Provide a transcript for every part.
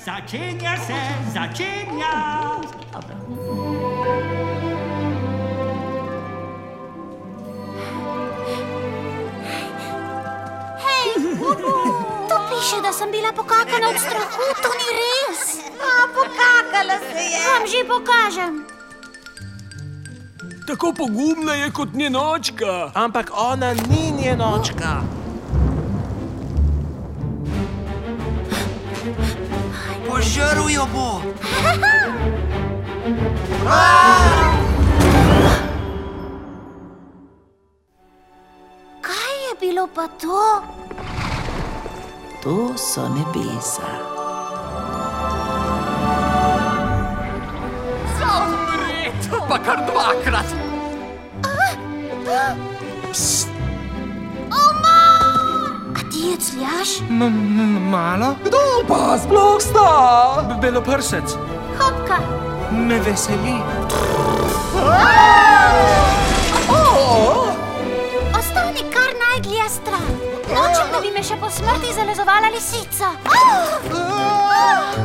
Začenja se, začenja! Tu piše, da sem bila pokakana od strahu, to ni res. Pokakala se je. Vam že pokažem. Tako pogumna je kot njenočka. Ampak ona ni njenočka. Požrl jo bo. Kaj je bilo pa to? To so nebesa. To pa kar dvakrat. A ti je cljaš? Malo? Kdo pa sploh sta? Beloprsec. Hopka. Me veseli. Ostani kar najdlje stran. Nočem, da bi me še po smrti zalezovala lisica.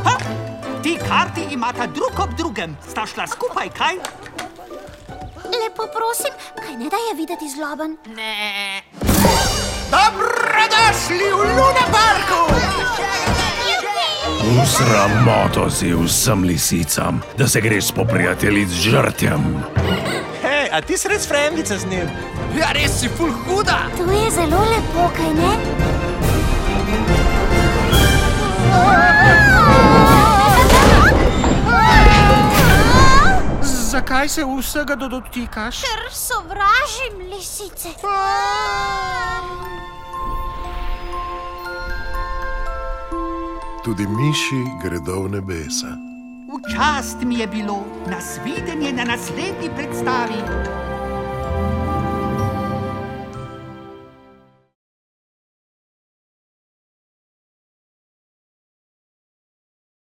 Ha! Ti karti imata drug ob drugem. Sta šla skupaj, kaj? Lepo prosim, kaj ne da je videti zloben? Ne. Dobrodošli v Luna Parku! V sramoto si vsem lisicam, da se greš poprijateljic z žrtjem. Hej, a ti si res frajemnica z njim? Ja, res si ful huda! To je zelo lepo, kaj ne? Zakaj se vsega dotikaš? Ker sovražim lisice. Tudi miši gredo v nebesa. V čast mi je bilo. Nasvidenje na naslednji predstavi.